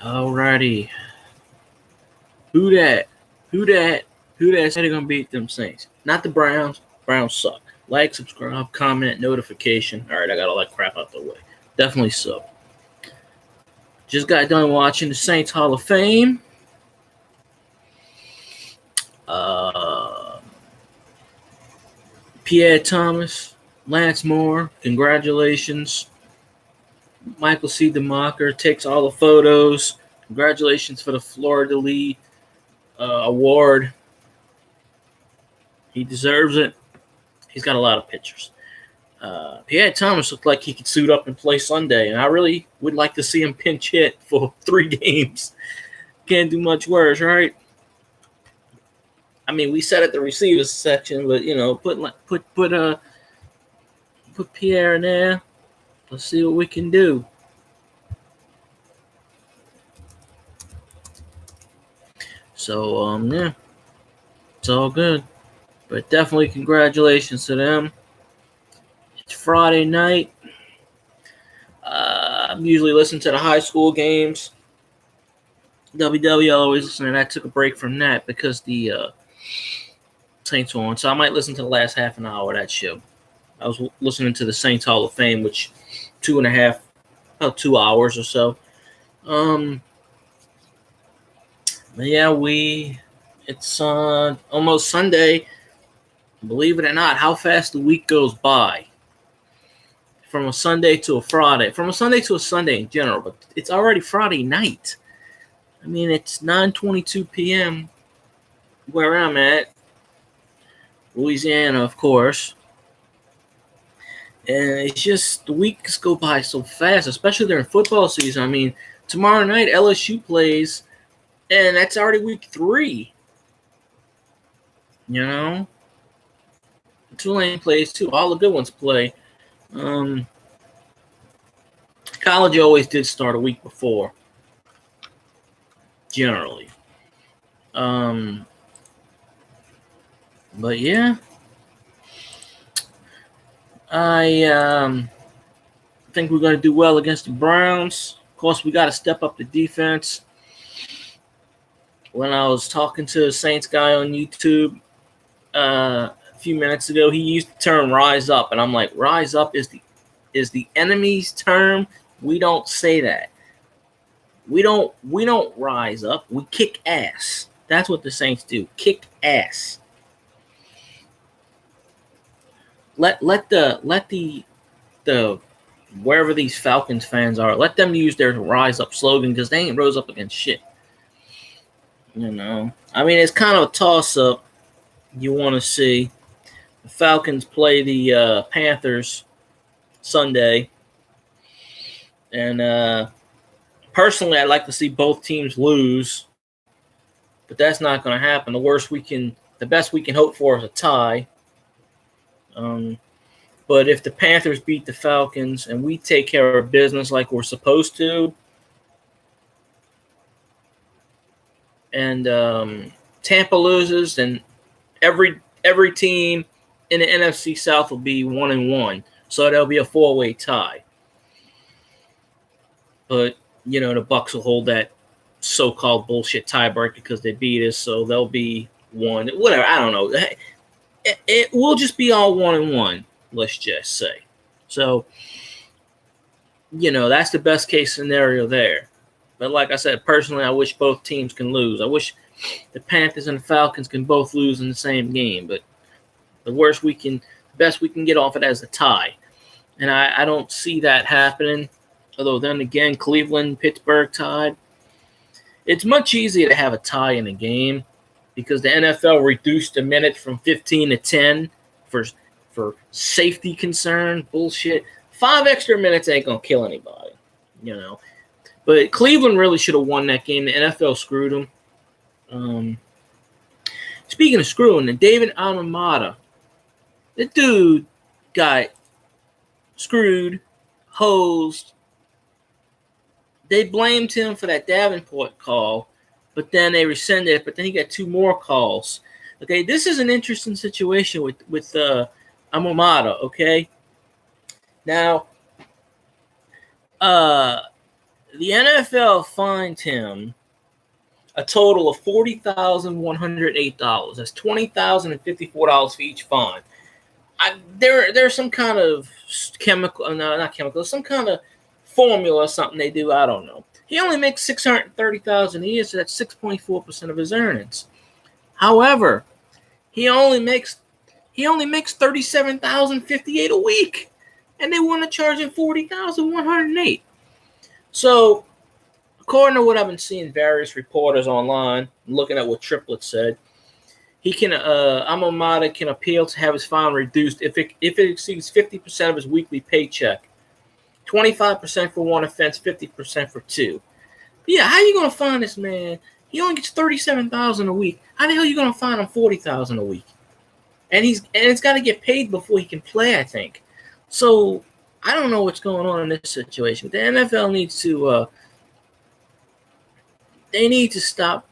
Alrighty. Who that? Who that? Who that said they're gonna beat them Saints? Not the Browns. Browns suck. Like, subscribe, comment, notification. Alright, I got all that crap out the way. Definitely so. Just got done watching the Saints Hall of Fame. Pierre Thomas, Lance Moore, congratulations. Michael C. DeMacher takes all the photos. Congratulations for the Fleur de Lis award. He deserves it. He's got a lot of pictures. Pierre Thomas looked like he could suit up and play Sunday, and I really would like to see him pinch hit for 3 games. Can't do much worse, right? I mean, we said at the receivers section, but put Pierre in there. Let's see what we can do. So yeah, it's all good. But definitely congratulations to them. It's Friday night. I'm usually listening to the high school games. WW always listen to that. I took a break from that because the Saints were on. So I might listen to the last half an hour of that show. I was listening to the Saints Hall of Fame, which about 2 hours or so. But yeah, it's almost Sunday. Believe it or not, how fast the week goes by. From a Sunday to a Friday. From a Sunday to a Sunday in general, but it's already Friday night. I mean, it's 9:22 p.m. where I'm at. Louisiana, of course. And it's just, the weeks go by so fast, especially during football season. I mean, tomorrow night LSU plays, and that's already week 3. You know? Tulane plays too. All the good ones play. College always did start a week before, generally. But yeah, I think we're going to do well against the Browns. Of course, we got to step up the defense. When I was talking to a Saints guy on YouTube a few minutes ago, he used the term "rise up," and I'm like, "Rise up is the enemy's term. We don't say that. We don't rise up. We kick ass. That's what the Saints do. Kick ass. Let the wherever these Falcons fans are, let them use their rise up slogan, because they ain't rose up against shit. You know, I mean, it's kind of a toss up. You want to see the Falcons play the Panthers Sunday, and personally, I'd like to see both teams lose, but that's not going to happen. The best we can hope for is a tie. But if the Panthers beat the Falcons and we take care of business like we're supposed to, and Tampa loses, then every team in the NFC South will be 1-1. So there'll be a 4-way tie. But the Bucs will hold that so-called bullshit tiebreak because they beat us, so they'll be 1. Whatever, I don't know. It will just be all 1-1. Let's just say. So, that's the best case scenario there. But like I said, personally, I wish both teams can lose. I wish the Panthers and the Falcons can both lose in the same game. But the best we can get off it as a tie. And I don't see that happening. Although then again, Cleveland, Pittsburgh tied. It's much easier to have a tie in a game because the NFL reduced the minutes from 15 to 10 for safety concern, bullshit. 5 extra minutes ain't gonna kill anybody, But Cleveland really should have won that game. The NFL screwed them. Speaking of screwing, the David Onyemata, the dude got screwed, hosed. They blamed him for that Davenport call, but then they rescinded it. But then he got 2 more calls. Okay, this is an interesting situation with Onyemata, okay? Now, The NFL fined him a total of $40,108. That's $20,054 for each fine. There's some kind of chemical, no, not chemical, some kind of formula or something they do. I don't know. He only makes $630,000 a year, so that's 6.4% of his earnings. However, he only makes $37,058 a week, and they want to charge him $40,108. So, according to what I've been seeing, various reporters online, looking at what Triplett said, he can Alma Mater can appeal to have his fine reduced if it exceeds 50% of his weekly paycheck, 25% for one offense, 50% for two. But yeah, how you gonna fine this man? He only gets $37,000 a week. How the hell are you gonna fine him $40,000 a week? And it's got to get paid before he can play, I think. So I don't know what's going on in this situation. The NFL needs to they need to stop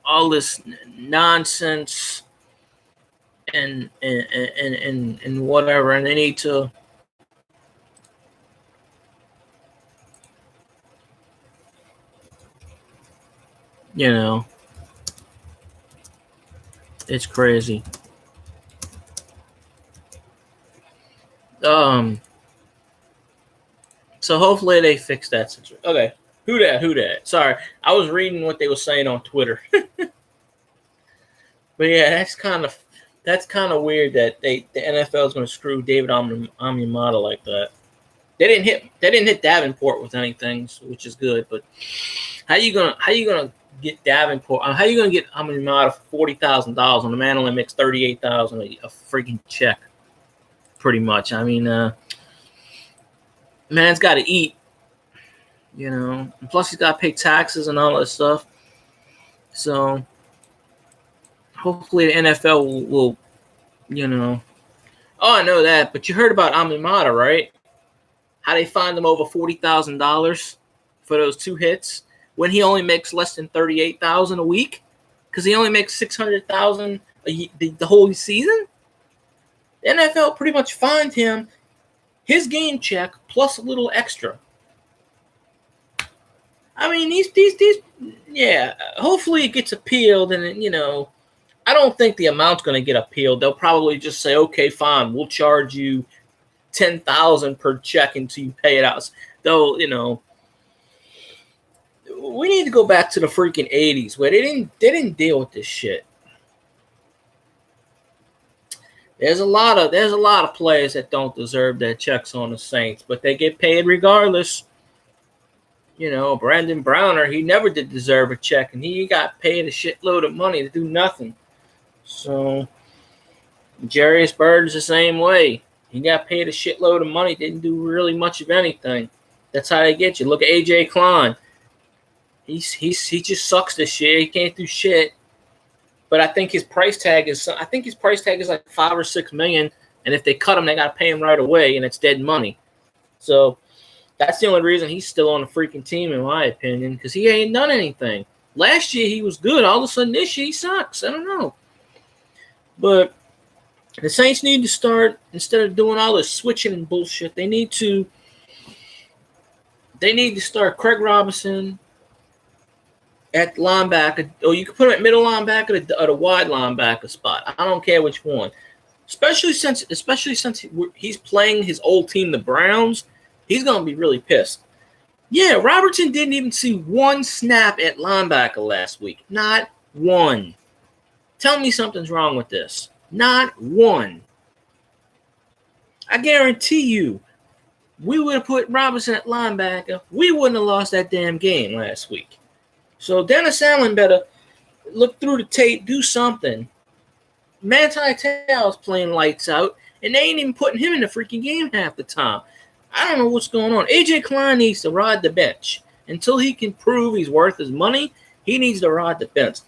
all this nonsense and whatever, and they need to it's crazy. So hopefully they fix that situation. Okay. Who that? Sorry. I was reading what they were saying on Twitter. But yeah, that's kind of weird that the NFL is going to screw David Onyemata like that. They didn't hit Davenport with anything, which is good. But how you gonna get Davenport? How you gonna get Onyemata for $40,000 when the man only makes $38,000 a freaking check? Pretty much. I mean, man's got to eat, and plus he's got to pay taxes and all that stuff. So hopefully the NFL will. Oh, I know that, but you heard about Onyemata, right? How they fined him over $40,000 for those two hits when he only makes less than $38,000 a week because he only makes $600,000 the whole season. The NFL pretty much fined him his game check plus a little extra. I mean, these yeah. Hopefully it gets appealed, and I don't think the amount's going to get appealed. They'll probably just say, okay, fine, we'll charge you $10,000 per check until you pay it out. Though, we need to go back to the freaking 80s where they didn't deal with this shit. There's a lot of players that don't deserve their checks on the Saints, but they get paid regardless. Brandon Browner, he never did deserve a check, and he got paid a shitload of money to do nothing. So Jarius Bird's the same way. He got paid a shitload of money, didn't do really much of anything. That's how they get you. Look at AJ Klein. He just sucks this year. He can't do shit. But I think his price tag is like $5 or $6 million, and if they cut him, they got to pay him right away, and it's dead money. So that's the only reason he's still on the freaking team, in my opinion, because he ain't done anything. Last year he was good. All of a sudden this year he sucks. I don't know. But the Saints need to start, instead of doing all this switching and bullshit, they need to start Craig Robinson at linebacker, or you can put him at middle linebacker or the wide linebacker spot. I don't care which one. Especially since he's playing his old team, the Browns, he's going to be really pissed. Yeah, Robertson didn't even see one snap at linebacker last week. Not one. Tell me something's wrong with this. Not one. I guarantee you, we would have put Robinson at linebacker. We wouldn't have lost that damn game last week. So Dennis Allen better look through the tape, do something. Manti Te'o's playing lights out, and they ain't even putting him in the freaking game half the time. I don't know what's going on. AJ Klein needs to ride the bench. Until he can prove he's worth his money, he needs to ride the bench.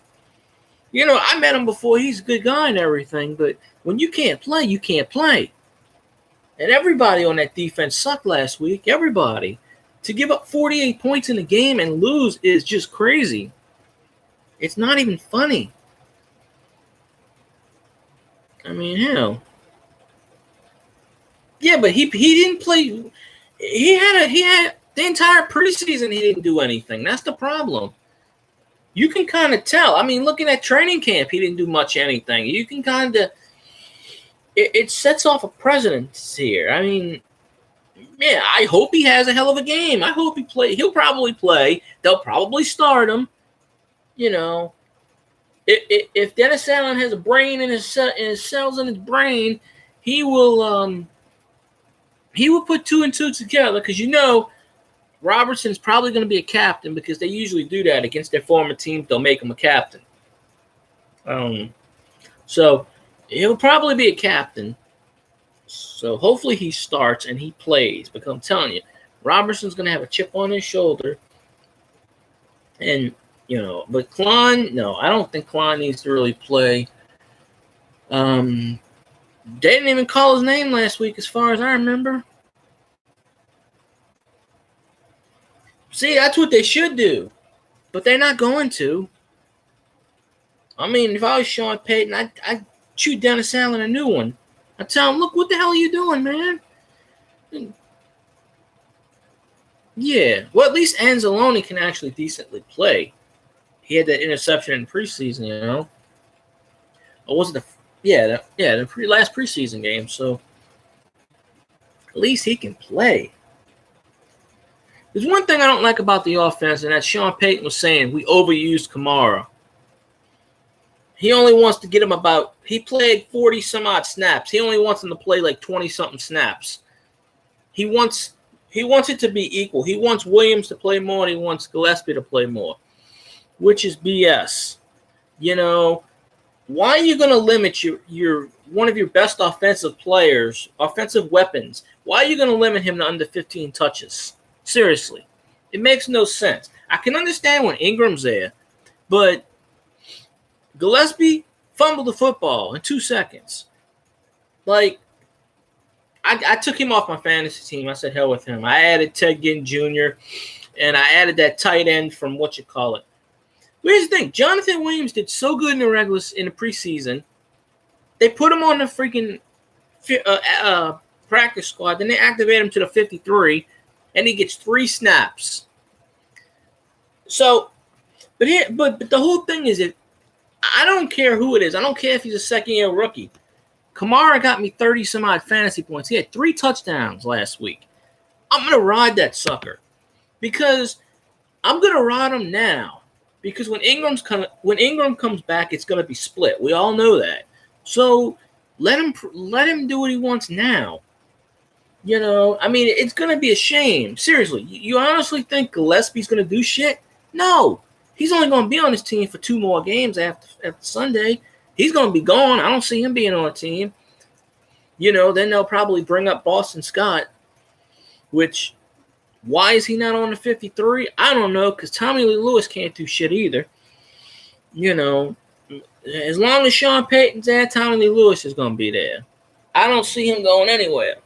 I met him before. He's a good guy and everything, but when you can't play, you can't play. And everybody on that defense sucked last week. Everybody. To give up 48 points in a game and lose is just crazy. It's not even funny. I mean, hell. Yeah, but he didn't play. He had The entire preseason, he didn't do anything. That's the problem. You can kind of tell. I mean, looking at training camp, he didn't do much anything. You can kind of it sets off a precedent here. I mean, yeah, I hope he has a hell of a game. I hope he play. He'll probably play. They'll probably start him. You know, if Dennis Allen has a brain in his cells in his brain, he will put 2 and 2 together because Robertson's probably going to be a captain because they usually do that against their former teams. They'll make him a captain. So he'll probably be a captain. So hopefully he starts and he plays. Because I'm telling you, Robertson's going to have a chip on his shoulder. And, but Klein, no, I don't think Klein needs to really play. They didn't even call his name last week as far as I remember. See, that's what they should do. But they're not going to. I mean, if I was Sean Payton, I'd shoot Dennis Allen a new one. I'd tell him, look, what the hell are you doing, man? Yeah. Well, at least Anzalone can actually decently play. He had that interception in preseason, Or was it the last preseason game, so at least he can play. There's one thing I don't like about the offense, and that Sean Payton was saying, we overused Kamara. He only wants to get him he played 40-some-odd snaps. He only wants him to play like 20-something snaps. He wants it to be equal. He wants Williams to play more, and he wants Gillespie to play more, which is BS. Why are you going to limit your one of your best offensive weapons? Why are you going to limit him to under 15 touches? Seriously, it makes no sense. I can understand when Ingram's there, but Gillespie fumbled the football in 2 seconds. Like, I took him off my fantasy team. I said, hell with him. I added Ted Ginn Jr., and I added that tight end from But here's the thing. Jonathan Williams did so good in the preseason. They put him on the freaking practice squad. Then they activate him to the 53, and he gets 3 snaps. So, but the whole thing is I don't care who it is. I don't care if he's a second-year rookie. Kamara got me 30-some-odd fantasy points. He had 3 touchdowns last week. I'm going to ride that sucker because I'm going to ride him now because when Ingram comes back, it's going to be split. We all know that. So let him do what he wants now. I mean, it's going to be a shame. Seriously, you honestly think Gillespie's going to do shit? No. He's only going to be on his team for 2 more games after Sunday. He's going to be gone. I don't see him being on a team. Then they'll probably bring up Boston Scott, which, why is he not on the 53? I don't know, because Tommy Lee Lewis can't do shit either. As long as Sean Payton's there, Tommy Lee Lewis is going to be there. I don't see him going anywhere.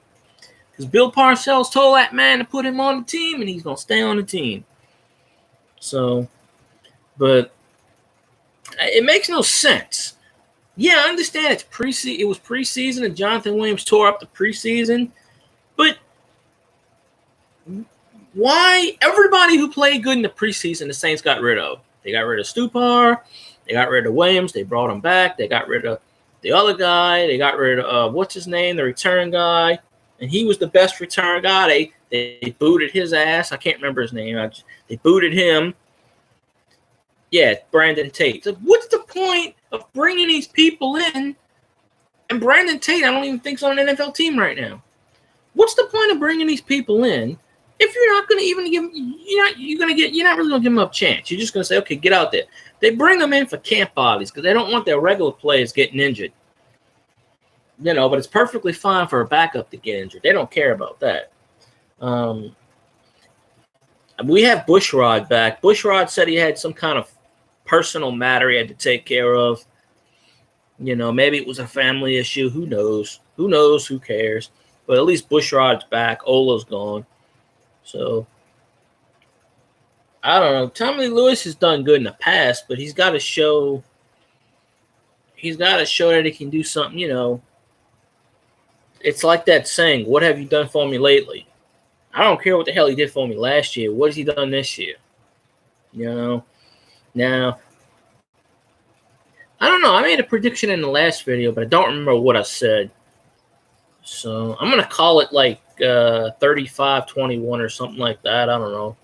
Because Bill Parcells told that man to put him on the team, and he's going to stay on the team. So, but it makes no sense. Yeah, I understand it was preseason, and Jonathan Williams tore up the preseason. But why everybody who played good in the preseason, the Saints got rid of? They got rid of Stupar. They got rid of Williams. They brought him back. They got rid of the other guy. They got rid of, what's his name, the return guy. And he was the best return guy. They booted his ass. I can't remember his name. They booted him. Yeah, Brandon Tate. So what's the point of bringing these people in? And Brandon Tate, I don't even think is on an NFL team right now. What's the point of bringing these people in if you're not going to even give? You're not really going to give them a chance. You're just going to say, okay, get out there. They bring them in for camp bodies because they don't want their regular players getting injured. But it's perfectly fine for a backup to get injured. They don't care about that. We have Bushrod back. Bushrod said he had some kind of personal matter he had to take care of. Maybe it was a family issue. Who knows? Who cares? But at least Bushrod's back. Ola's gone. So, I don't know. Tommy Lewis has done good in the past, but he's got to show that he can do something, It's like that saying, what have you done for me lately? I don't care what the hell he did for me last year. What has he done this year? You know? Now, I don't know. I made a prediction in the last video, but I don't remember what I said. So I'm going to call it like 35-21 or something like that. I don't know.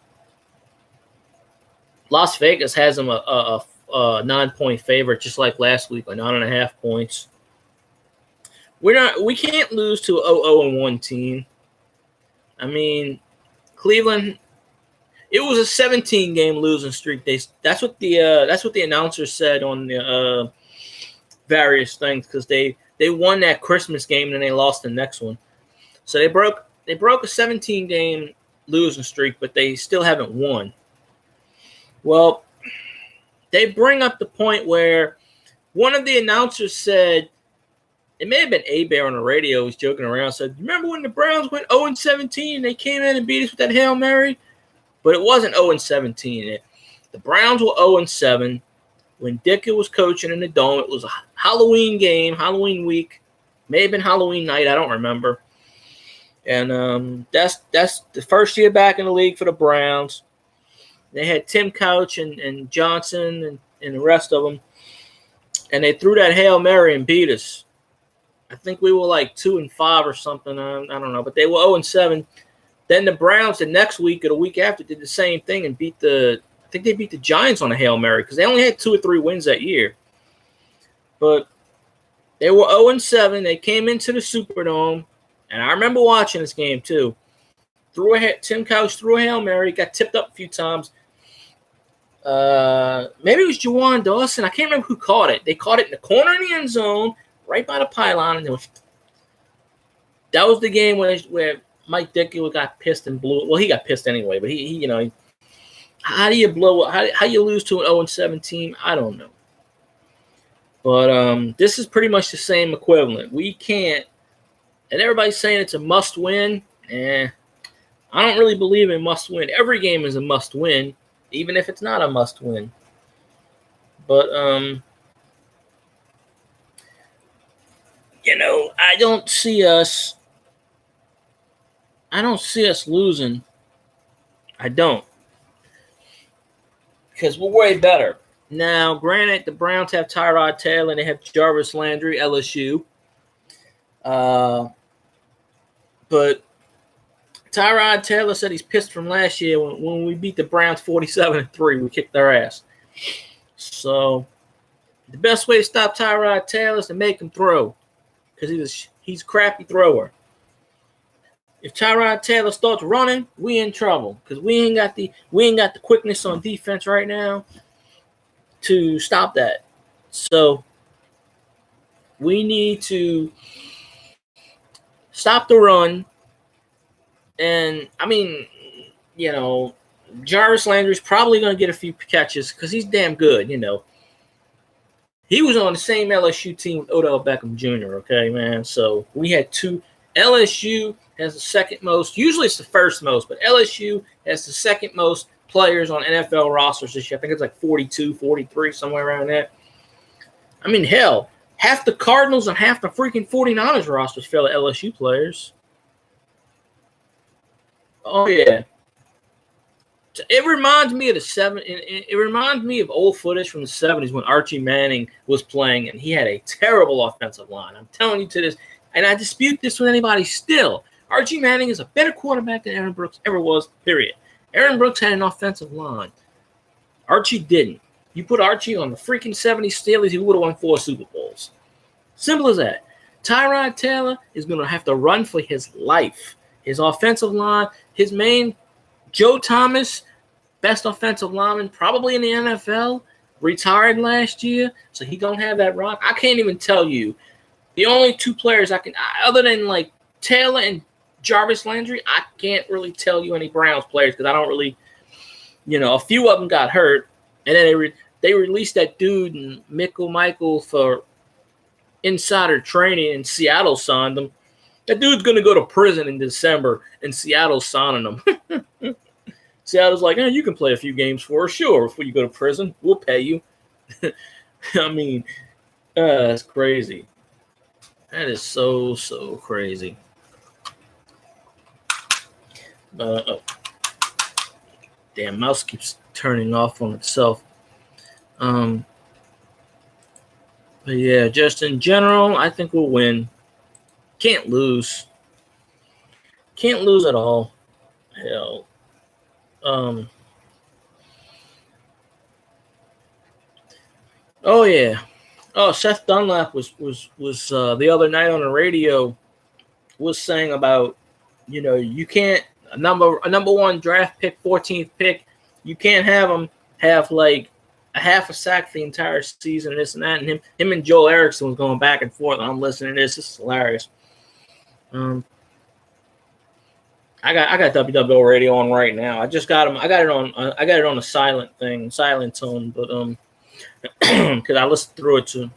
Las Vegas has them a 9-point favorite, just like last week, by 9.5 points. We can't lose to a 0-1 team. I mean, Cleveland. It was a 17-game losing streak. That's what the announcer said on the various things, because they won that Christmas game and then they lost the next one. So they broke a 17-game losing streak, but they still haven't won. Well, they bring up the point where one of the announcers said, it may have been A-Bear on the radio, he was joking around, said, remember when the Browns went 0-17 and they came in and beat us with that Hail Mary? But it wasn't 0-17. The Browns were 0-7 when Ditka was coaching in the Dome. It was a Halloween game, Halloween week. May have been Halloween night, I don't remember. And that's the first year back in the league for the Browns. They had Tim Couch and Johnson and the rest of them. And they threw that Hail Mary and beat us. I think we were like 2-5 or something. I don't know. But they were 0-7. Then the Browns the next week or the week after did the same thing and beat I think they beat the Giants on a Hail Mary because they only had 2 or 3 wins that year. But they were 0-7. They came into the Superdome. And I remember watching this game too. Tim Couch threw a Hail Mary, got tipped up a few times. Maybe it was Jawan Dawson. I can't remember who caught it. They caught it in the corner of the end zone, right by the pylon. And that was the game where Mike Ditka got pissed and blew it. Well, he got pissed anyway, but he how do you blow it? How you lose to an 0-7 team? I don't know. But this is pretty much the same equivalent. We can't, and everybody's saying it's a must-win. I don't really believe in must-win. Every game is a must-win, even if it's not a must-win. But, I don't see us losing. I don't. Because we're way better. Now, granted, the Browns have Tyrod Taylor and they have Jarvis Landry, LSU. But Tyrod Taylor said he's pissed from last year when we beat the Browns 47-3. We kicked their ass. So the best way to stop Tyrod Taylor is to make him throw, because he's a crappy thrower. If Tyrod Taylor starts running, we in trouble, because we ain't got the quickness on defense right now to stop that. So we need to stop the run. And, I mean, Jarvis Landry's probably going to get a few catches because he's damn good, He was on the same LSU team with Odell Beckham Jr., okay, man? So we had 2. LSU has the second most. Usually it's the first most, but LSU has the second most players on NFL rosters this year. I think it's like 42, 43, somewhere around that. I mean, hell, half the Cardinals and half the freaking 49ers rosters fill LSU players. Oh, yeah. It reminds me of It reminds me of old footage from the 70s when Archie Manning was playing and he had a terrible offensive line. I'm telling you to this, and I dispute this with anybody still. Archie Manning is a better quarterback than Aaron Brooks ever was, period. Aaron Brooks had an offensive line. Archie didn't. You put Archie on the freaking 70s Steelers, he would have won 4 Super Bowls. Simple as that. Tyrod Taylor is going to have to run for his life. His offensive line, his main, Joe Thomas, best offensive lineman probably in the NFL, retired last year, so he don't have that rock. I can't even tell you. The only 2 players other than like Taylor and Jarvis Landry, I can't really tell you any Browns players because I don't really, a few of them got hurt, and then they released that dude and Michael for insider training, and Seattle signed him. That dude's going to go to prison in December, and Seattle's signing him. Seattle's like, you can play a few games for us. Sure, before you go to prison, we'll pay you. I mean, that's crazy. That is so, so crazy. Oh, damn, mouse keeps turning off on itself. But yeah, just in general, I think we'll win. Can't lose. Can't lose at all. Hell. Oh yeah. Oh, Seth Dunlap was the other night on the radio was saying about, you can't a number one draft pick, 14th pick, you can't have him have like a half a sack for the entire season and this and that. And him and Joel Erickson was going back and forth. And I'm listening to this. This is hilarious. I got WWL radio on right now. I just got him. I got it on a silent tone, but because I listened through it too.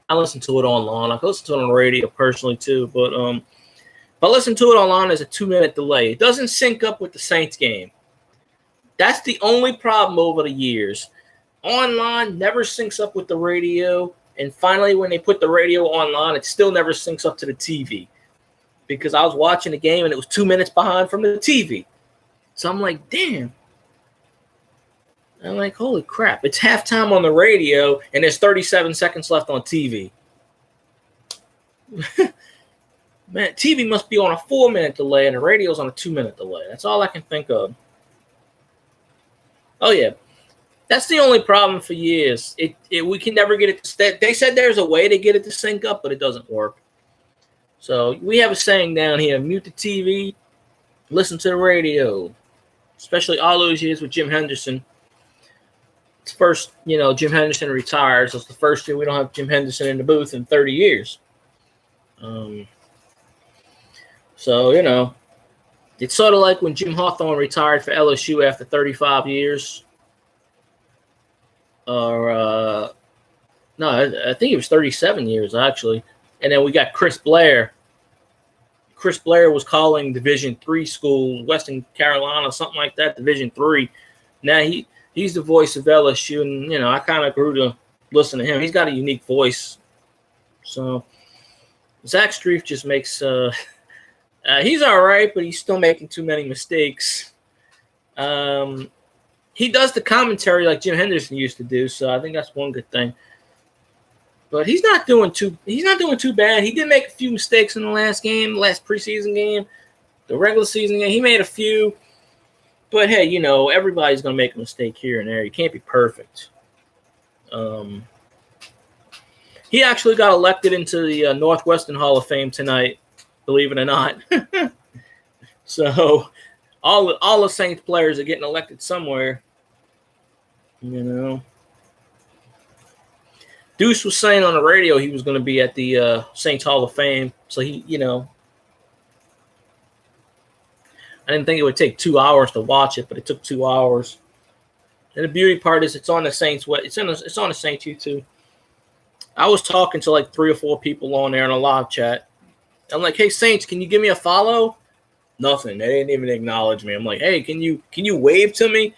I listen to it online. I can listen to it on the radio personally too, but if I listen to it online, there's a 2-minute delay. It doesn't sync up with the Saints game. That's the only problem over the years. Online never syncs up with the radio, and finally, when they put the radio online, it still never syncs up to the TV. Because I was watching the game and it was 2 minutes behind from the TV. So I'm like, damn. I'm like, holy crap. It's halftime on the radio and there's 37 seconds left on TV. Man, TV must be on a 4-minute delay and the radio's on a 2-minute delay. That's all I can think of. Oh, yeah. That's the only problem for years. We can never get it to. They said there's a way to get it to sync up, but it doesn't work. So we have a saying down here: mute the TV, listen to the radio. Especially all those years with Jim Henderson. It's first, Jim Henderson retired, so it's the first year we don't have Jim Henderson in the booth in 30 years. So, it's sort of like when Jim Hawthorne retired for LSU after 35 years. No, I think it was 37 years, actually. And then we got Chris Blair. Chris Blair was calling Division III schools, Western Carolina, something like that, Division III. Now he's the voice of LSU, and, I kind of grew to listen to him. He's got a unique voice. So Zach Strief just makes he's all right, but he's still making too many mistakes. He does the commentary like Jim Henderson used to do, so I think that's one good thing. But he's not doing too bad. He did make a few mistakes in the last preseason game, the regular season game. He made a few. But hey, everybody's gonna make a mistake here and there. You can't be perfect. He actually got elected into the Northwestern Hall of Fame tonight, believe it or not. So all the Saints players are getting elected somewhere. Deuce was saying on the radio he was going to be at the Saints Hall of Fame. So he, I didn't think it would take 2 hours to watch it, but it took 2 hours. And the beauty part is it's on the Saints. It's on the Saints YouTube. I was talking to like 3 or 4 people on there in a live chat. I'm like, hey Saints, can you give me a follow? Nothing. They didn't even acknowledge me. I'm like, hey, can you wave to me?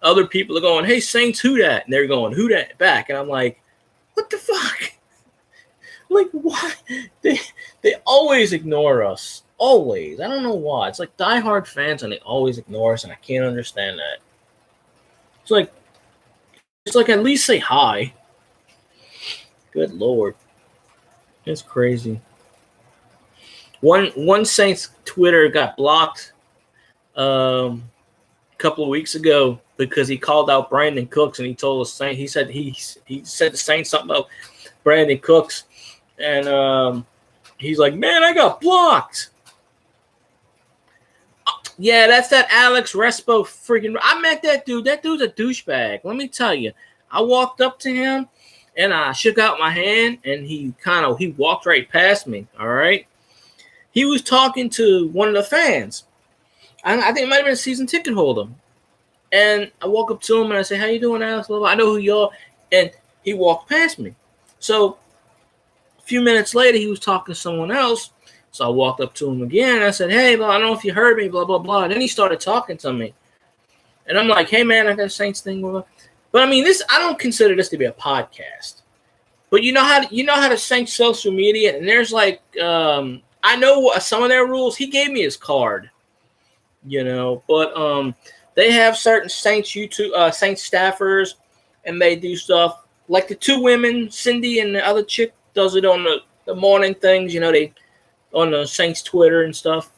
Other people are going, hey Saints, who that? And they're going, who that back? And I'm like, what the fuck? Like, why? They always ignore us. Always. I don't know why. It's like diehard fans and they always ignore us, and I can't understand that. It's like at least say hi. Good Lord. It's crazy. One Saints Twitter got blocked a couple of weeks ago because he called out Brandon Cooks, and he told us he said the Saints something about Brandon Cooks, and he's like, man, I got blocked. Yeah, that's that Alex Respo freaking. I met that dude. That dude's a douchebag. Let me tell you. I walked up to him and I shook out my hand, and he walked right past me. All right. He was talking to one of the fans. I think it might have been a season ticket holder. And I walk up to him and I say, how you doing, Alex? I know who you are. And he walked past me. So a few minutes later, he was talking to someone else. So I walked up to him again. And I said, hey, well, I don't know if you heard me, blah, blah, blah. And then he started talking to me. And I'm like, hey, man, I got a Saints thing. Blah, blah. But, I mean, I don't consider this to be a podcast. But you know how to Saints social media? And there's like I know some of their rules. He gave me his card. But they have certain Saints Saints staffers, and they do stuff like the two women, Cindy and the other chick, does it on the morning things. They on the Saints Twitter and stuff.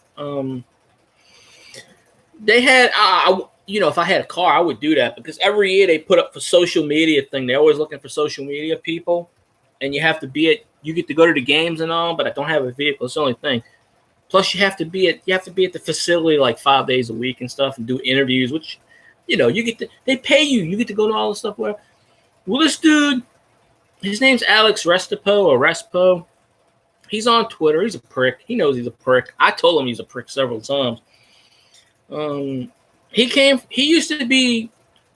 They had, if I had a car, I would do that because every year they put up for social media thing. They're always looking for social media people, and you have to be you get to go to the games and all, but I don't have a vehicle. It's the only thing. Plus, you have to be at the facility like 5 days a week and stuff, and do interviews, which, they pay you. You get to go to all this stuff. Well, this dude, his name's Alex Respo. He's on Twitter. He's a prick. He knows he's a prick. I told him he's a prick several times. He used to be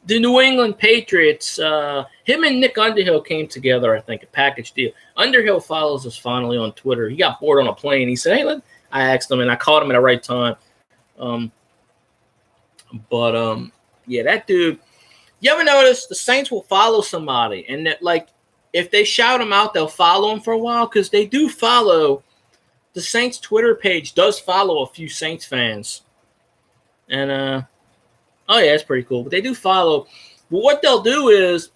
the New England Patriots. Him and Nick Underhill came together, I think, a package deal. Underhill follows us finally on Twitter. He got bored on a plane. He said, hey, I asked him, and I caught him at the right time. Yeah, that dude. You ever notice the Saints will follow somebody, and that, like, if they shout them out, they'll follow them for a while because they do follow. The Saints Twitter page does follow a few Saints fans, and oh yeah, that's pretty cool. But they do follow. But what they'll do is,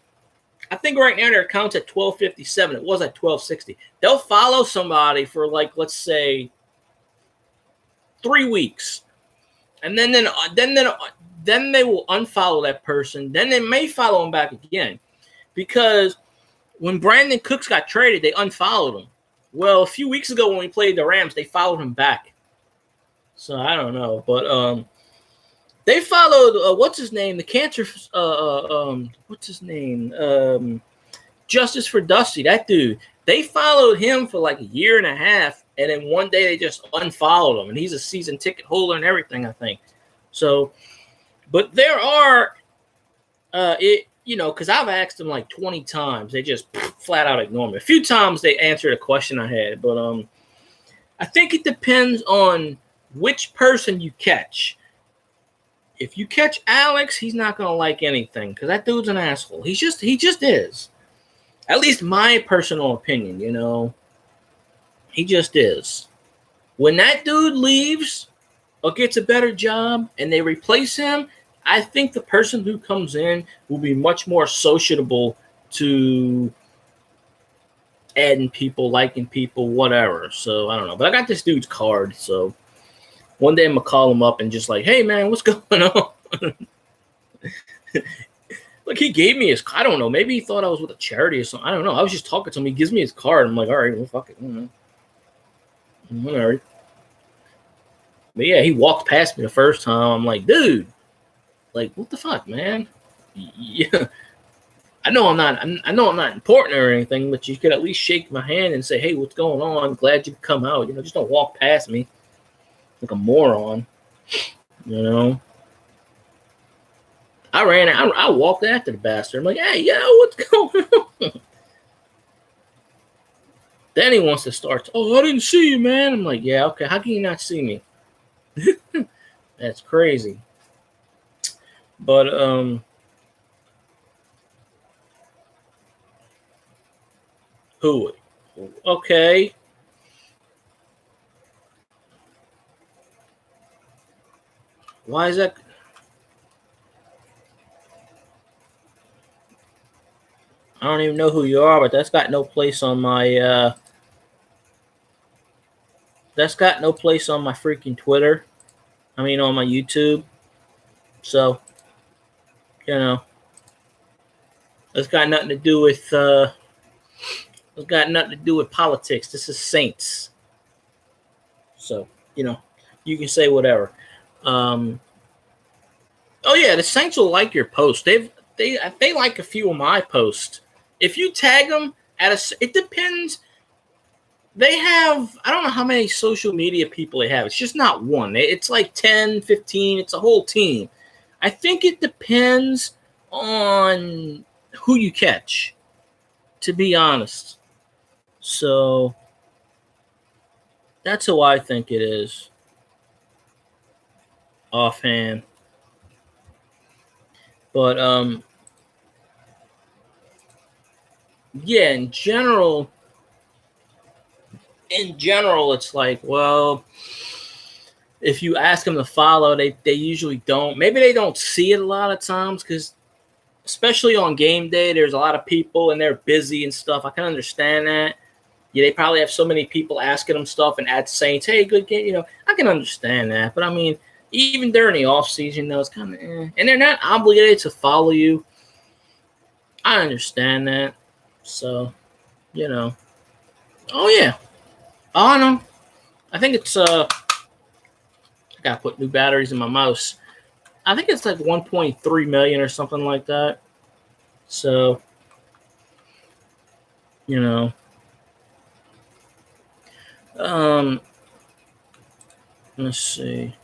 I think right now their account's at 1257. It was at 1260. They'll follow somebody for, like, let's say 3 weeks, and then they will unfollow that person. Then they may follow him back again, because when Brandon Cooks got traded, they unfollowed him. Well, a few weeks ago when we played the Rams, they followed him back. So I don't know, but they followed what's his name? The cancer. What's his name? Justice for Dusty. That dude. They followed him for like a year and a half, and then one day they just unfollowed him, and he's a season ticket holder and everything, I think. So, but there are, because I've asked them like 20 times, they just flat out ignore me. A few times they answered a question I had, but I think it depends on which person you catch. If you catch Alex, he's not gonna like anything because that dude's an asshole. He just is. At least my personal opinion, he just is. When that dude leaves or gets a better job and they replace him, I think the person who comes in will be much more sociable to adding people, liking people, whatever. So I don't know. But I got this dude's card, so one day I'm going to call him up and just like, hey, man, what's going on? Like, he gave me his – I don't know. Maybe he thought I was with a charity or something. I don't know. I was just talking to him. He gives me his card. I'm like, all right, well, fuck it. Whatever. But, yeah, he walked past me the first time. I'm like, dude, like, what the fuck, man? Yeah. I know I'm not important or anything, but you could at least shake my hand and say, hey, what's going on? I'm glad you could come out. Just don't walk past me like a moron, I walked after the bastard. I'm like, hey, yo, what's going on? Then he wants to start, I didn't see you, man. I'm like, yeah, okay, how can you not see me? That's crazy. But, who? Okay. Why is that? I don't even know who you are, but that's got no place on my freaking Twitter. I mean, on my YouTube. So, it's got nothing to do with politics. This is Saints. So, you can say whatever. Oh yeah, the Saints will like your post. They like a few of my posts. If you tag them it depends. They have, I don't know how many social media people they have. It's just not one. It's like 10, 15. It's a whole team. I think it depends on who you catch, to be honest. So that's who I think it is. Offhand. But yeah, in general it's like, well, if you ask them to follow, they usually don't. Maybe they don't see it a lot of times because, especially on game day, there's a lot of people and they're busy and stuff. I can understand that. Yeah, they probably have so many people asking them stuff and at Saints, hey, good game. You know, I can understand that. But I mean, even during the off season, it's kind of, and they're not obligated to follow you. I understand that. So, oh yeah. Oh no, I think it's I gotta put new batteries in my mouse. I think it's like 1.3 million or something like that. So, let's see.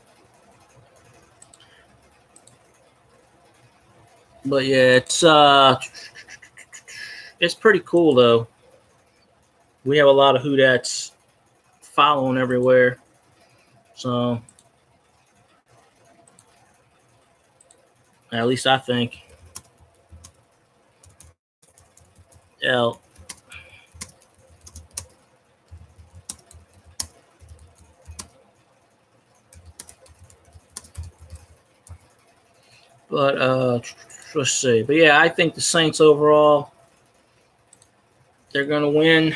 But yeah, it's pretty cool though. We have a lot of Whodats following everywhere. So at least I think. Yeah. But let's see. But yeah, I think the Saints overall, they're gonna win.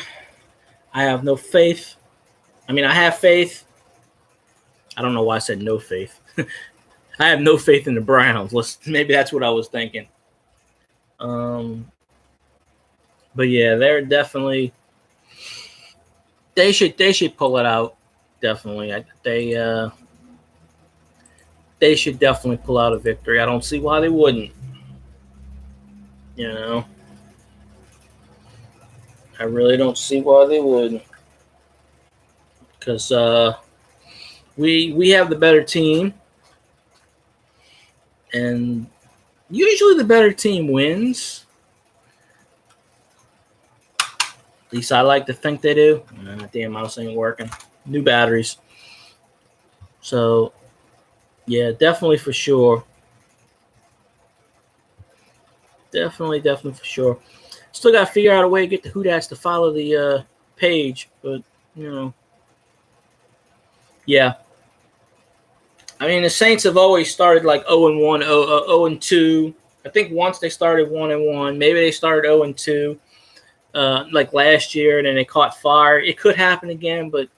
I have no faith. I mean, I have faith. I don't know why I said no faith. I have no faith in the Browns. Maybe that's what I was thinking. But yeah, they're definitely. They should pull it out. Definitely, they should definitely pull out a victory. I don't see why they wouldn't. I really don't see why they wouldn't. Because we have the better team, and usually the better team wins. At least I like to think they do. Damn, mouse ain't working. New batteries. So, yeah, definitely for sure. Definitely for sure. Still got to figure out a way to get the Whodats to follow the page, but yeah. I mean, the Saints have always started like 0-1, 0-2. I think once they started 1-1. Maybe they started 0-2, like last year, and then they caught fire. It could happen again, but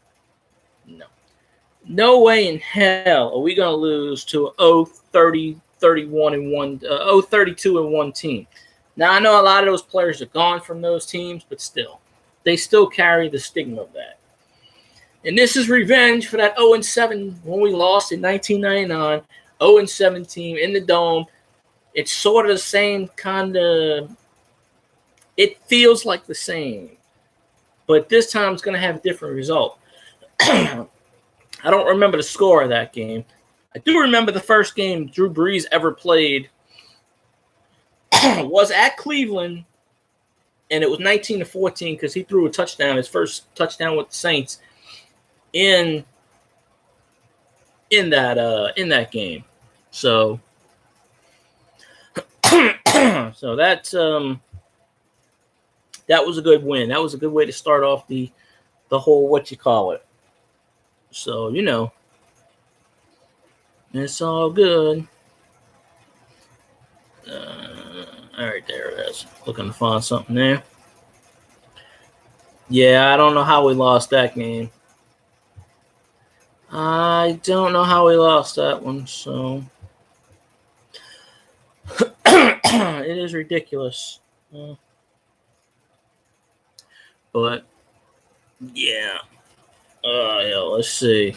no way in hell are we going to lose to a 0-30, 31-1, 0-32-1 team. Now I know a lot of those players are gone from those teams, but still, they still carry the stigma of that. And this is revenge for that 0-7 when we lost in 1999. 0-7 team in the Dome. It's sort of the same kind of. It feels like the same, but this time it's going to have a different result. I don't remember the score of that game. I do remember the first game Drew Brees ever played was at Cleveland, and it was 19-14 because he threw a touchdown, his first touchdown with the Saints in that game. So so that's that was a good win. That was a good way to start off the whole what you call it. So it's all good. All right, there it is. Looking to find something there. Yeah, I don't know how we lost that game. I don't know how we lost that one, so it is ridiculous. But yeah. Yeah, let's see.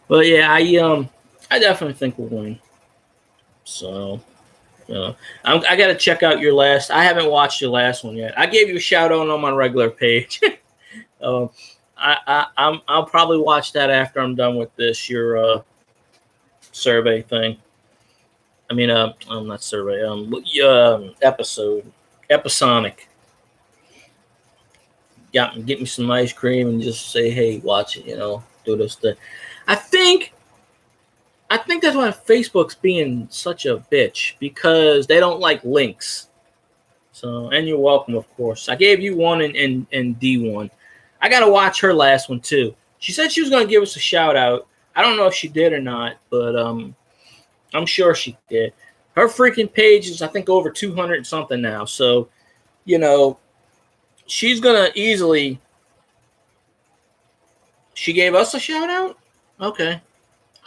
But yeah, I definitely think we'll win. So, I got to check out your last. I haven't watched your last one yet. I gave you a shout out on my regular page. I'll probably watch that after I'm done with your survey thing. I mean, not survey. Episode, Episonic. Get me some ice cream and just say, hey, watch it. Do this thing. I think that's why Facebook's being such a bitch, because they don't like links. So, and you're welcome, of course. I gave you one and D1. I got to watch her last one, too. She said she was going to give us a shout out. I don't know if she did or not, but I'm sure she did. Her freaking page is, I think, over 200 and something now. So, she's going to easily. She gave us a shout out? Okay.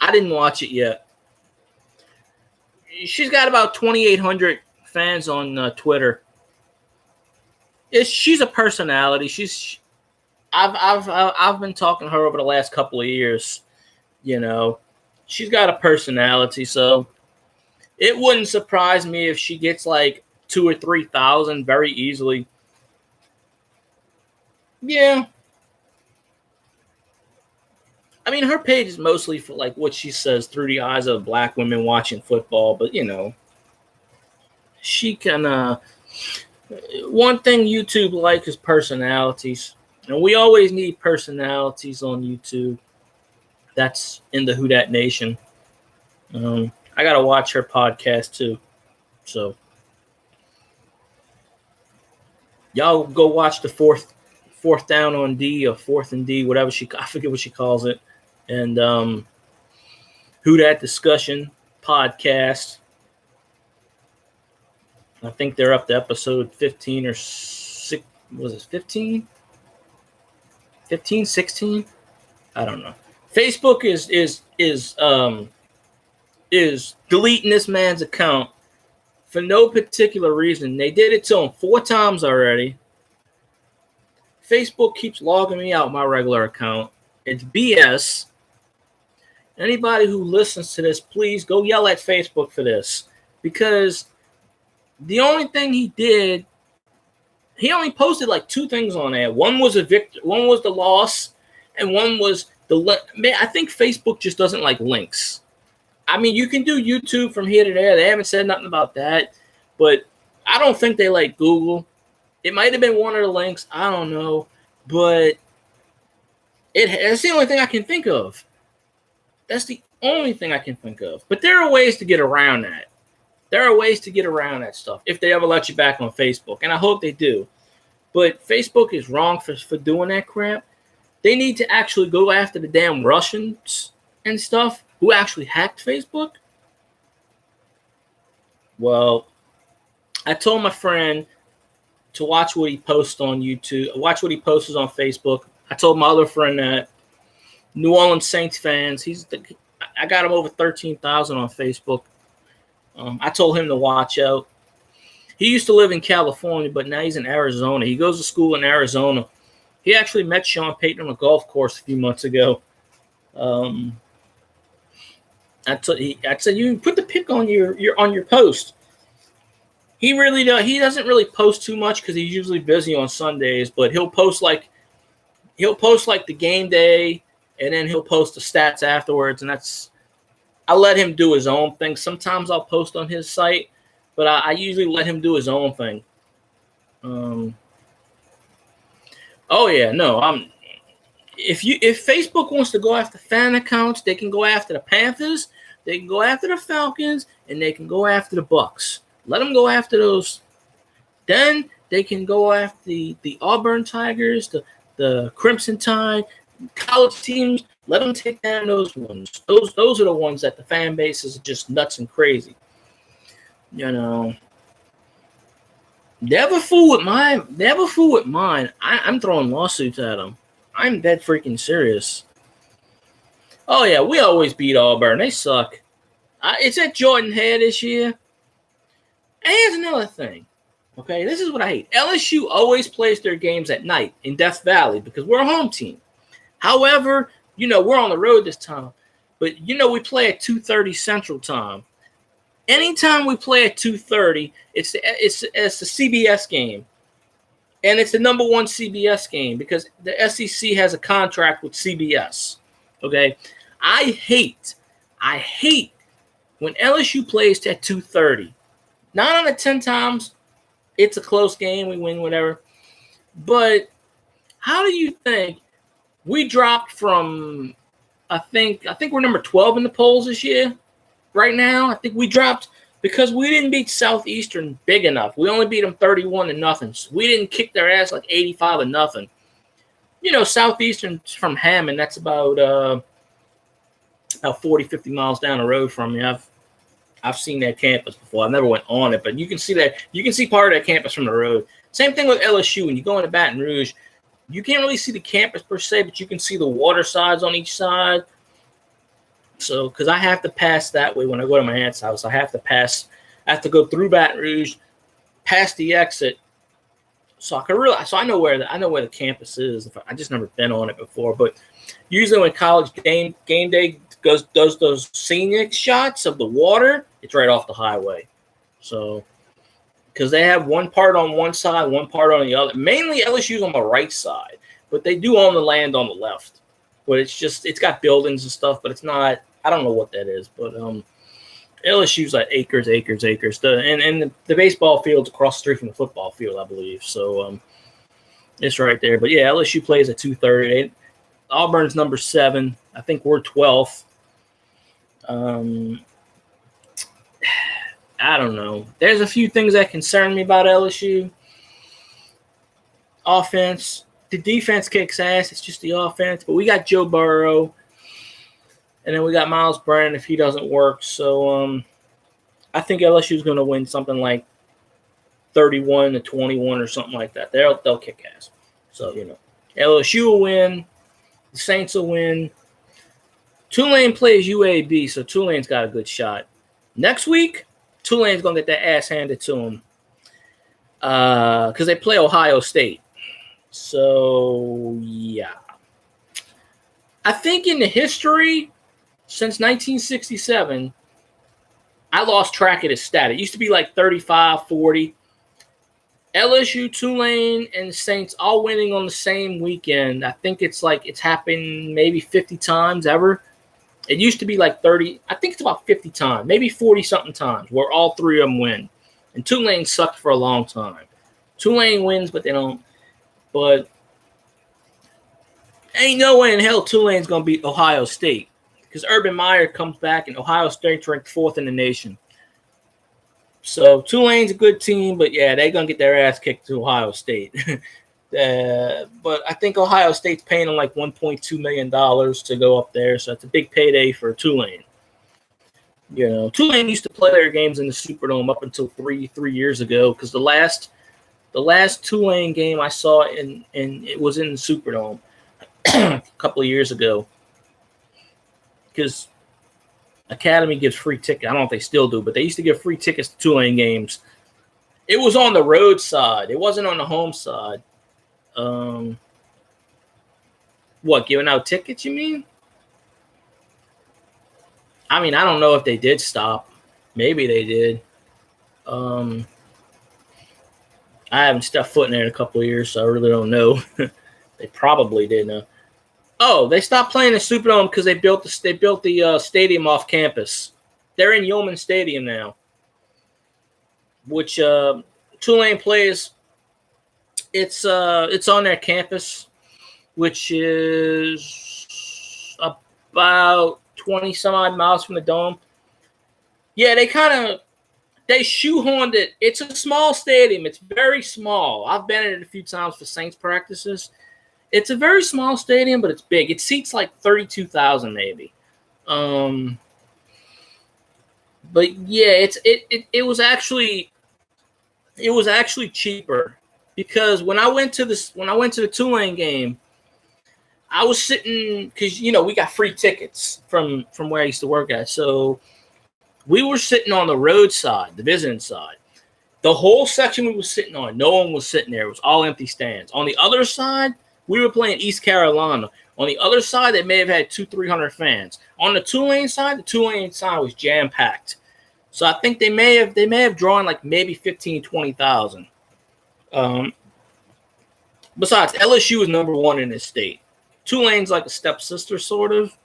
I didn't watch it yet. She's got about 2,800 fans on Twitter. She's a personality. I've been talking to her over the last couple of years. She's got a personality, so it wouldn't surprise me if she gets like 2,000 or 3,000 very easily. Yeah. I mean, her page is mostly for like what she says through the eyes of black women watching football, but she can. One thing YouTube like is personalities, and we always need personalities on YouTube. That's in the Who Dat Nation. I gotta watch her podcast too, so y'all go watch the fourth down on D or fourth and D, whatever I forget what she calls it. And Who Dat Discussion podcast. I think they're up to episode 15 or 6. Was it 15? 15, 16? I don't know. Facebook is deleting this man's account for no particular reason. They did it to him 4 times already. Facebook keeps logging me out my regular account. It's BS. Anybody who listens to this, please go yell at Facebook for this, because the only thing he did, he only posted like 2 things on there. One was one was the loss, and one was I think Facebook just doesn't like links. I mean, you can do YouTube from here to there. They haven't said nothing about that, but I don't think they like Google. It might have been one of the links. I don't know, but it's the only thing I can think of. That's the only thing I can think of. But there are ways to get around that. There are ways to get around that stuff if they ever let you back on Facebook, and I hope they do. But Facebook is wrong for doing that crap. They need to actually go after the damn Russians and stuff who actually hacked Facebook. Well, I told my friend to watch what he posts on YouTube, watch what he posts on Facebook. I told my other friend that New Orleans Saints fans, I got him over 13,000 on Facebook. I told him to watch out. He used to live in California, but now he's in Arizona. He goes to school in Arizona. He actually met Sean Payton on a golf course a few months ago. I said, you put the pic on your post. He really does. He doesn't really post too much because he's usually busy on Sundays, but he'll post like the game day, and then he'll post the stats afterwards, and I let him do his own thing. Sometimes I'll post on his site, but I usually let him do his own thing. Oh yeah, no. If Facebook wants to go after fan accounts, they can go after the Panthers, they can go after the Falcons, and they can go after the Bucks. Let them go after those. Then they can go after the Auburn Tigers, the Crimson Tide, college teams. Let them take down those ones. Those are the ones that the fan base is just nuts and crazy. Never fool with mine. I'm throwing lawsuits at them. I'm dead freaking serious. Oh yeah, we always beat Auburn. They suck. It's at Jordan Hare this year. And here's another thing. Okay, this is what I hate. LSU always plays their games at night in Death Valley because we're a home team. However, we're on the road this time. But, we play at 2:30 Central Time. Anytime we play at 2:30, it's the CBS game. And it's the number 1 CBS game because the SEC has a contract with CBS. Okay? I hate when LSU plays at 2:30. 9 out of 10 times, it's a close game. We win, whatever. But how do you think we dropped from, I think we're number 12 in the polls this year right now. I think we dropped because we didn't beat Southeastern big enough. We only beat them 31-0. So we didn't kick their ass like 85-0. Southeastern from Hammond, that's about about 40, 50 miles down the road from me. I've seen that campus before. I never went on it, but you can see that. You can see part of that campus from the road. Same thing with LSU. When you go into Baton Rouge, you can't really see the campus per se, but you can see the water sides on each side. So, because I have to pass that way when I go to my aunt's house, I have to go through Baton Rouge, past the exit. So I know where the campus is. I just never been on it before, but usually when college game day does those scenic shots of the water, it's right off the highway. So, because they have one part on one side, one part on the other. Mainly LSU's on the right side, but they do own the land on the left. But it's got buildings and stuff, but it's not. I don't know what that is, but LSU's like acres. And the baseball field's across the street from the football field, I believe. So it's right there. But yeah, LSU plays at 2:30. Auburn's number 7. I think we're 12th. I don't know. There's a few things that concern me about LSU. Offense. The defense kicks ass. It's just the offense. But we got Joe Burrow. And then we got Miles Brennan if he doesn't work. So I think LSU is going to win something like 31-21 or something like that. They'll kick ass. So, LSU will win. The Saints will win. Tulane plays UAB, so Tulane's got a good shot. Next week, Tulane's going to get their ass handed to them because they play Ohio State. So, yeah. I think in the history, since 1967, I lost track of the stat. It used to be like 35, 40. LSU, Tulane, and Saints all winning on the same weekend. I think it's happened maybe 50 times ever. It used to be like 30. I think it's about 50 times, maybe 40-something times where all three of them win. And Tulane sucked for a long time. Tulane wins, but they don't. But ain't no way in hell Tulane's going to beat Ohio State because Urban Meyer comes back and Ohio State's ranked 4th in the nation. So Tulane's a good team, but yeah, they're going to get their ass kicked to Ohio State. But I think Ohio State's paying them like $1.2 million to go up there, so it's a big payday for Tulane. Tulane used to play their games in the Superdome up until three years ago because the last Tulane game I saw and it was in the Superdome a couple of years ago because Academy gives free tickets. I don't know if they still do, but they used to give free tickets to Tulane games. It was on the road side. It wasn't on the home side. What, giving out tickets, you mean? I mean, I don't know if they did stop. Maybe they did. I haven't stepped foot in there in a couple of years, so I really don't know. They probably did. Oh, they stopped playing the Superdome because they built the stadium off campus. They're in Yeoman Stadium now, which Tulane plays. It's on their campus, which is about 20 some odd miles from the dome. Yeah, they shoehorned it. It's a small stadium. It's very small. I've been in it a few times for Saints practices. It's a very small stadium, but it's big. It seats like 32,000 maybe. But yeah, it was actually cheaper because when I went to the Tulane game, I was sitting because we got free tickets from where I used to work at, so we were sitting on the road side, the visiting side. The whole section we were sitting on, no one was sitting there. It was all empty stands. On the other side, we were playing East Carolina. On the other side, they may have had 200-300 fans. On the Tulane side was jam-packed. So I think they may have drawn like maybe 15,000-20,000. Besides, LSU is number 1 in this state. Tulane's like a stepsister, sort of.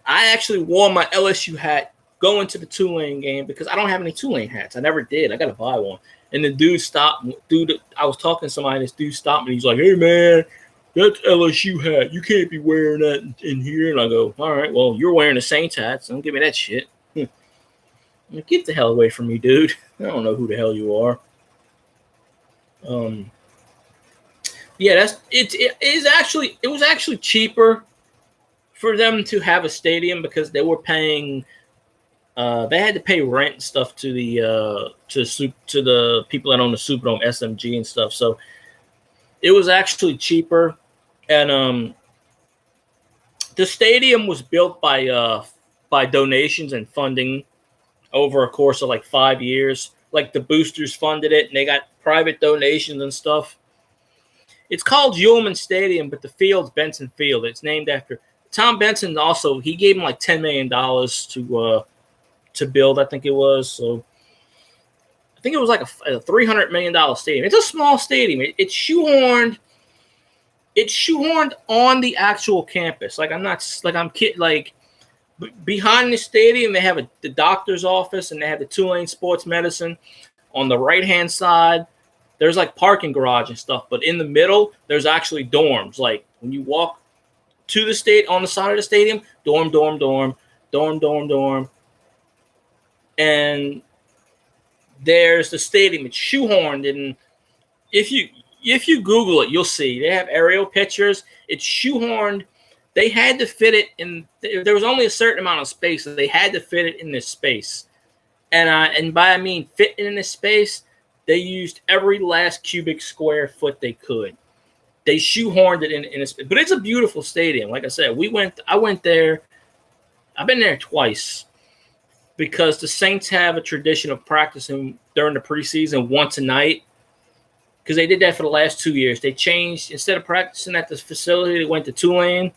I actually wore my LSU hat going to the Tulane game because I don't have any Tulane hats. I never did. I got to buy one. And the dude stopped. I was talking to somebody, and this dude stopped me. He's like, "Hey, man, that's LSU hat. You can't be wearing that in here." And I go, "All right, well, you're wearing the Saints hat, so don't give me that shit." Get the hell away from me, dude. I don't know who the hell you are. Yeah, it was actually cheaper for them to have a stadium because they were paying. They had to pay rent and stuff to the to the people that own the Superdome, SMG and stuff. So it was actually cheaper, and the stadium was built by donations and funding over a course of like 5 years. Like the boosters funded it, and they got private donations and stuff. It's called Ullman Stadium, but the field's Benson Field. It's named after Tom Benson. Also, he gave him like $10 million to build. I think it was. So I think it was like a $300 million stadium. It's a small stadium. It's shoehorned. It's shoehorned on the actual campus. Like I'm kidding. Like behind the stadium, they have the doctor's office and they have the Tulane Sports Medicine. On the right-hand side, there's like parking garage and stuff. But in the middle, there's actually dorms. Like when you walk to the state on the side of the stadium, dorm, dorm, dorm, dorm, dorm, dorm. And there's the stadium. It's shoehorned. And if you Google it, you'll see. They have aerial pictures. It's shoehorned. They had to fit it in. There was only a certain amount of space, so they had to fit it in this space. And by I mean fit in this space, they used every last cubic square foot they could. They shoehorned it in a space. But it's a beautiful stadium. Like I said, I went there. I've been there twice because the Saints have a tradition of practicing during the preseason once a night. Because they did that for the last 2 years. They changed. Instead of practicing at this facility, they went to Tulane.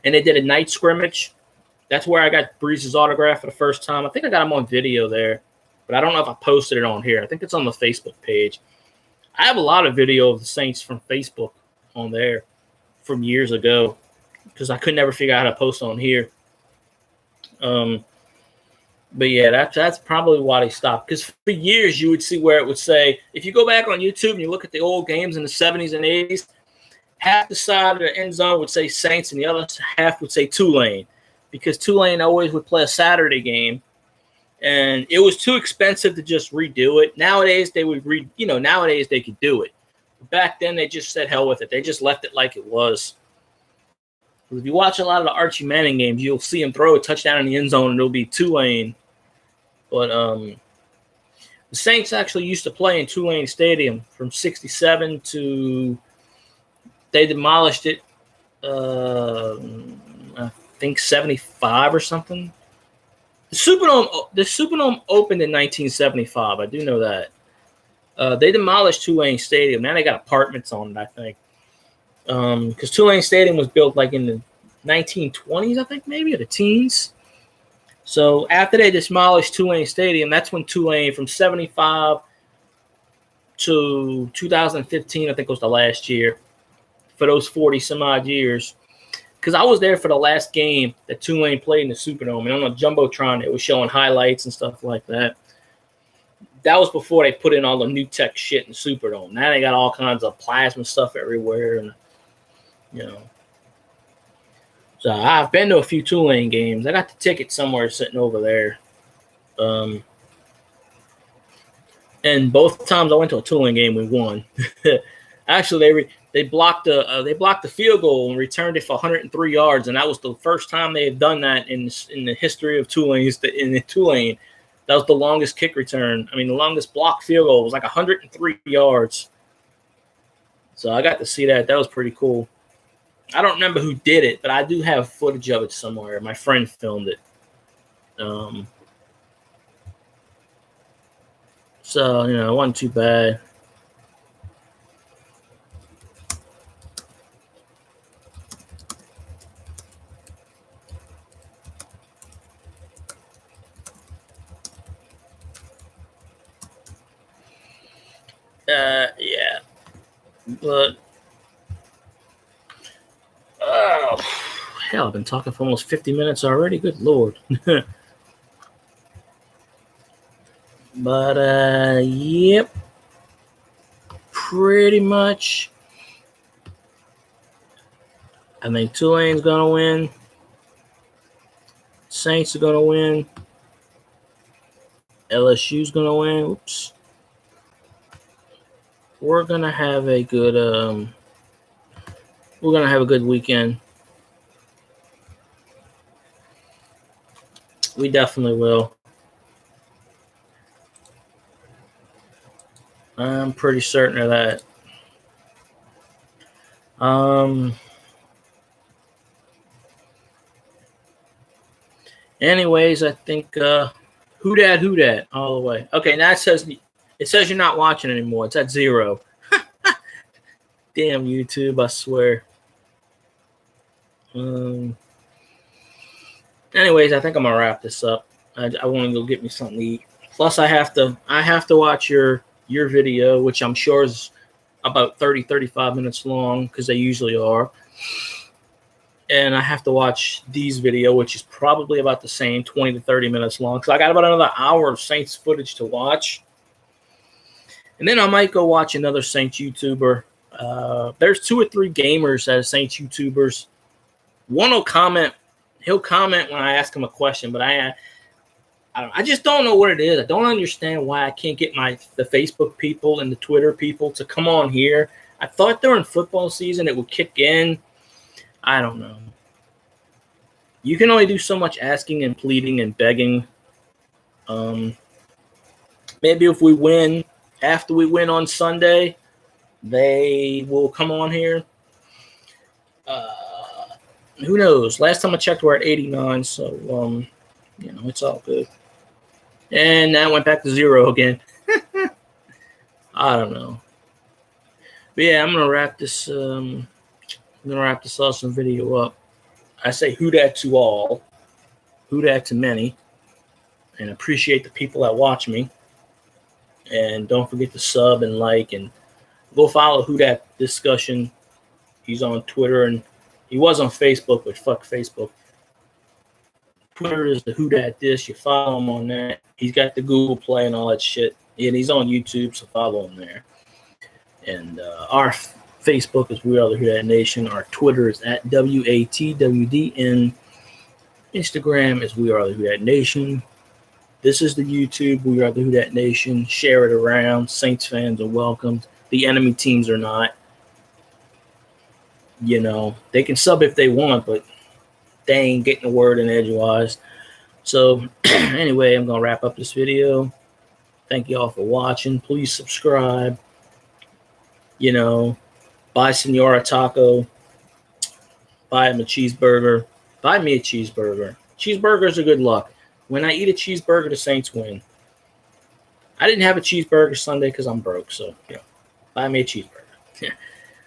And they did a night scrimmage. That's where I got Breeze's autograph for the first time. I think I got him on video there, but I don't know if I posted it on here. I think it's on the Facebook page. I have a lot of video of the Saints from Facebook on there from years ago because I could never figure out how to post on here. But yeah, that's probably why they stopped. Because for years you would see where it would say, if you go back on YouTube and you look at the old games in the 70s and 80s, half the side of the end zone would say Saints and the other half would say Tulane because Tulane always would play a Saturday game. And it was too expensive to just redo it. Nowadays, nowadays they could do it. Back then, they just said hell with it. They just left it like it was. If you watch a lot of the Archie Manning games, you'll see him throw a touchdown in the end zone and it'll be Tulane. But the Saints actually used to play in Tulane Stadium from 67 to they demolished it, I think 75 or something. The Superdome opened in 1975. I do know that. They demolished Tulane Stadium. Now they got apartments on it, I think. Because Tulane Stadium was built like in the 1920s, I think, maybe, or the teens. So after they demolished Tulane Stadium, that's when Tulane, from 75 to 2015, I think was the last year, for those 40 some odd years. Because I was there for the last game that Tulane played in the Superdome. And on the Jumbotron, it was showing highlights and stuff like that. That was before they put in all the new tech shit in the Superdome. Now they got all kinds of plasma stuff everywhere. And, so I've been to a few Tulane games. I got the ticket somewhere sitting over there. And both times I went to a Tulane game, we won. Actually, they blocked the field goal and returned it for 103 yards, and that was the first time they had done that in the history of Tulane. In Tulane, that was the longest kick return. I mean, the longest blocked field goal was like 103 yards. So I got to see that. That was pretty cool. I don't remember who did it, but I do have footage of it somewhere. My friend filmed it. So, it wasn't too bad. Yeah. But, oh, hell, I've been talking for almost 50 minutes already. Good Lord. But, yep. Pretty much. I think Tulane's going to win. Saints are going to win. LSU's going to win. Oops. We're going to have a good weekend. We definitely will. I'm pretty certain of that. Anyways, I think who dat all the way. Okay, now it says you're not watching anymore. It's at 0. Damn YouTube, I swear. Anyways, I think I'm gonna wrap this up. I want to go get me something to eat. Plus, I have to watch your video, which I'm sure is about 30-35 minutes long, because they usually are. And I have to watch D's video, which is probably about the same, 20 to 30 minutes long. So I got about another hour of Saints footage to watch. And then I might go watch another Saints YouTuber. There's 2 or 3 gamers that are Saints YouTubers. One will comment. He'll comment when I ask him a question, but I just don't know what it is. I don't understand why I can't get the Facebook people and the Twitter people to come on here. I thought during football season it would kick in. I don't know. You can only do so much asking and pleading and begging. Maybe if we win, after we win on Sunday, they will come on here. Who knows? Last time I checked, we're at 89, so it's all good. And that went back to 0 again. I don't know. But yeah, I'm gonna wrap this. I'm gonna wrap this awesome video up. I say who dat to all, who dat to many, and appreciate the people that watch me. And don't forget to sub and like and go follow Who Dat Discussion. He's on Twitter and he was on Facebook, but fuck Facebook. Twitter is the Who Dat Dis. You follow him on that. He's got the Google Play and all that shit. And he's on YouTube, so follow him there. And our Facebook is We Are the Who Dat Nation. Our Twitter is at WATWDN. Instagram is We Are the Who Dat Nation. This is the YouTube, We Are the Who Dat Nation. Share it around. Saints fans are welcomed. The enemy teams are not. They can sub if they want, but they ain't getting a word in edgewise. So, anyway, I'm going to wrap up this video. Thank you all for watching. Please subscribe. Buy Senora Taco. Buy him a cheeseburger. Buy me a cheeseburger. Cheeseburgers are good luck. When I eat a cheeseburger, the Saints win. I didn't have a cheeseburger Sunday because I'm broke, so buy me a cheeseburger.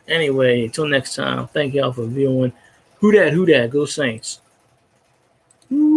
Anyway, until next time, thank y'all for viewing. Who dat? Go Saints.